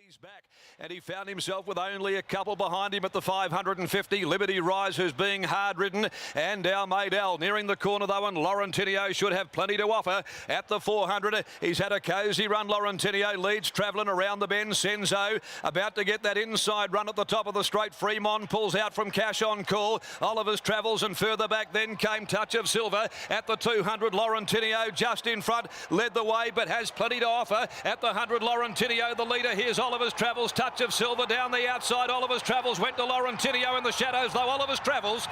He's back, and he found himself with only a couple behind him at the 550. Liberty Rise, who's being hard-ridden, and Our Maydell nearing the corner though, and Laurentinio should have plenty to offer at the 400. He's had a cosy run. Laurentinio leads, travelling around the bend. Senzo about to get that inside run at the top of the straight. Fremont pulls out from Cash on Call. Oliver's travels, and further back then came Touch of Silver at the 200. Laurentinio just in front, led the way, but has plenty to offer at the 100. Laurentinio the leader. Here's Oliver's Travels, Touch of Silver down the outside. Oliver's Travels went to Laurentinio in the shadows, though Oliver's Travels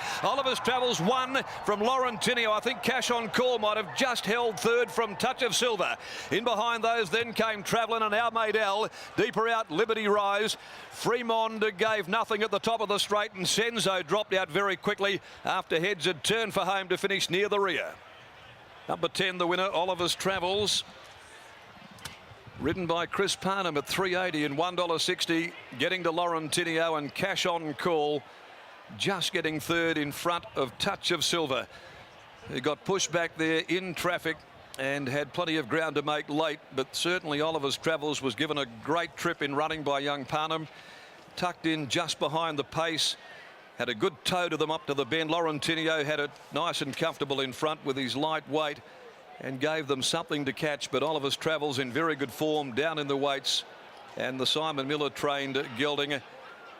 won from Laurentinio. I think Cash on Call might have just held third from Touch of Silver. In behind those then came Travelling and Our Maydell. Deeper out, Liberty Rise. Fremont gave nothing at the top of the straight, and Senzo dropped out very quickly after heads had turned for home to finish near the rear. Number 10, the winner, Oliver's Travels. Ridden by Chris Parnham at $3.80 and $1.60, getting to Laurentinio, and Cash on Call just getting third in front of Touch of Silver. He got pushed back there in traffic and had plenty of ground to make late, but certainly Oliver's Travels was given a great trip in running by young Parnham. Tucked in just behind the pace, had a good toe to them up to the bend. Laurentinio had it nice and comfortable in front with his light weight and gave them something to catch, but Oliver's Travels in very good form down in the weights. And the Simon Miller trained gelding,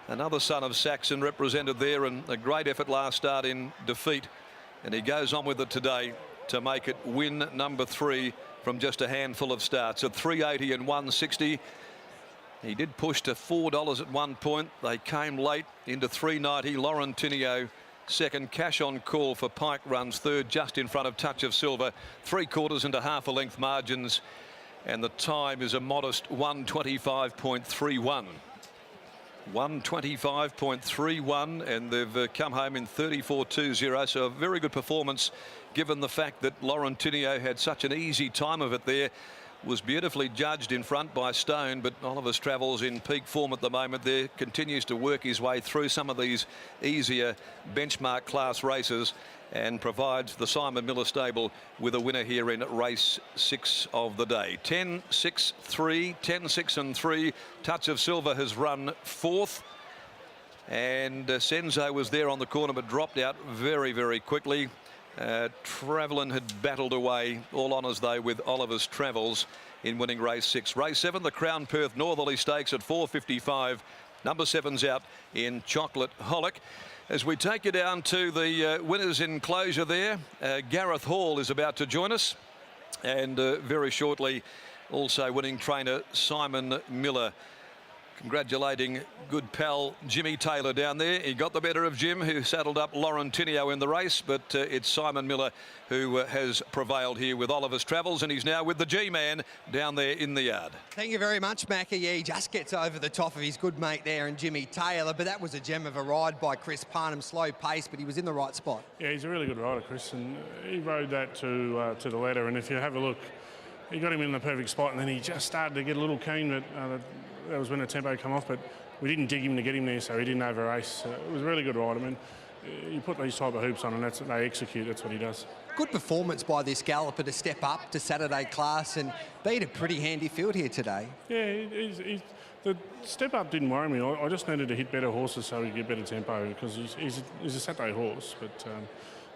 another son of Saxon, represented there, and a great effort last start in defeat, and he goes on with it today to make it win number 3 from just a handful of starts at $3.80 and $1.60. He did push to $4 at one point. They came late into $3.90. Laurentinio second. Cash on Call for Pike runs third, just in front of Touch of Silver. 3/4 into half a length margins, and the time is a modest 1:25.31. 1:25.31, and they've come home in 34.20. So a very good performance, given the fact that Laurentinio had such an easy time of it there. Was beautifully judged in front by Stone, but Oliver's Travels in peak form at the moment there, continues to work his way through some of these easier benchmark class races, and provides the Simon Miller stable with a winner here in race 6 of the day. 10-6-3, 10-6 and 3. Touch of Silver has run 4th, and Senzo was there on the corner but dropped out very, very quickly. Travelling had battled away. All honours though with Oliver's Travels in winning race 6. Race 7, the Crown Perth Northerly Stakes at $4.55. Number 7's out in Chocolate Holic. As we take you down to the winners' enclosure there, Gareth Hall is about to join us, and very shortly also winning trainer Simon Miller. Congratulating good pal Jimmy Taylor down there. He got the better of Jim, who saddled up Laurentinio in the race, but it's Simon Miller who has prevailed here with Oliver's Travels, and he's now with the G-Man down there in the yard. Thank you very much, Macca. Yeah, he just gets over the top of his good mate there and Jimmy Taylor, but that was a gem of a ride by Chris Parnham. Slow pace, but he was in the right spot. Yeah, he's a really good rider, Chris, and he rode that to the letter, and if you have a look, he got him in the perfect spot, and then he just started to get a little keen, but that was when the tempo come off, but we didn't dig him to get him there, so he didn't over race. It was a really good ride. I mean, you put these type of hoops on, and that's what they execute. That's what he does. Good performance by this galloper to step up to Saturday class and beat a pretty handy field here today. Yeah, the step up didn't worry me. I just needed to hit better horses so he'd get better tempo, because he's a Saturday horse, but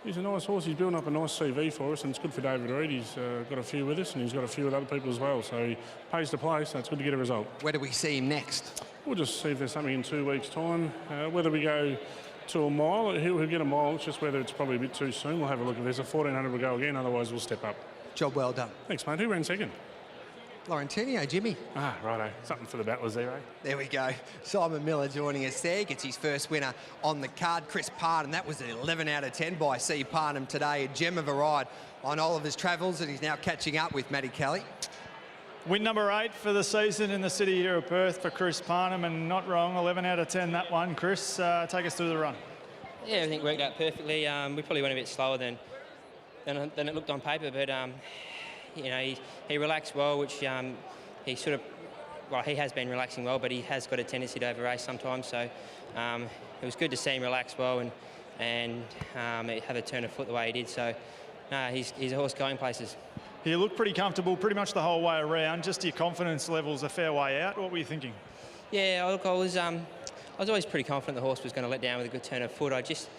he's a nice horse. He's building up a nice CV for us, and it's good for David Reid. He's got a few with us, and he's got a few with other people as well. So he pays to play, so it's good to get a result. Where do we see him next? We'll just see if there's something in 2 weeks' time. Whether we go to a mile, he'll get a mile. It's just whether it's probably a bit too soon. We'll have a look. If there's a 1400, we'll go again. Otherwise, we'll step up. Job well done. Thanks, mate. Who ran second? Laurentinio, Jimmy. Ah, righto. Something for the battlers there, eh? There we go. Simon Miller joining us there. Gets his first winner on the card. Chris Parnham. That was an 11 out of 10 by C. Parnham today. A gem of a ride on Oliver's Travels, and he's now catching up with Matty Kelly. Win number 8 for the season in the city here of Perth for Chris Parnham, and not wrong, 11 out of 10 that one. Chris, take us through the run. Yeah, everything worked out perfectly. We probably went a bit slower than it looked on paper, but you know, he relaxed well, which he sort of, well, he has been relaxing well, but he has got a tendency to over race sometimes. So it was good to see him relax well and have a turn of foot the way he did. So he's a horse going places. He looked pretty comfortable pretty much the whole way around. Just your confidence level's a fair way out. What were you thinking? Yeah, look, I was always pretty confident the horse was going to let down with a good turn of foot. I just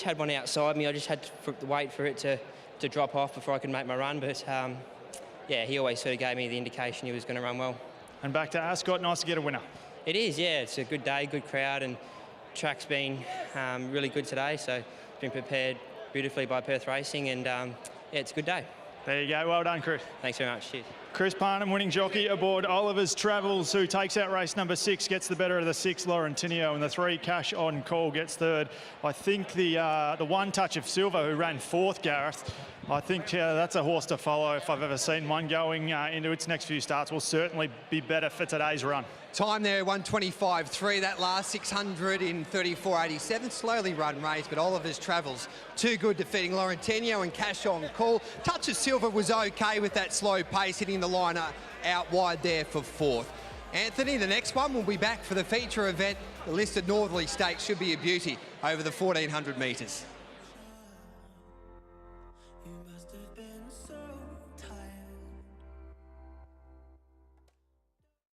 had one outside me. I just had to wait for it to drop off before I could make my run. But yeah, he always sort of gave me the indication he was going to run well. And back to Ascot, nice to get a winner. It is, yeah. It's a good day, good crowd, and track's been really good today. So been prepared beautifully by Perth Racing, and yeah, it's a good day. There you go. Well done, Chris. Thanks very much. Cheers. Chris Parnham, winning jockey aboard Oliver's Travels, who takes out race number 6, gets the better of the 6, Lauren Tinio, and the 3, Cash on Call, gets third. I think the one, Touch of Silver, who ran 4th, Gareth, I think that's a horse to follow if I've ever seen one. Going into its next few starts will certainly be better for today's run. Time there, 125.3. That last 600 in 34.87. Slowly run race, but Oliver's Travels too good, defeating Laurentino and Cash on Call. Touch of Silver was okay with that slow pace, hitting the line out wide there for 4th. Anthony, the next one will be back for the feature event. The listed Northerly Stakes should be a beauty over the 1,400 metres.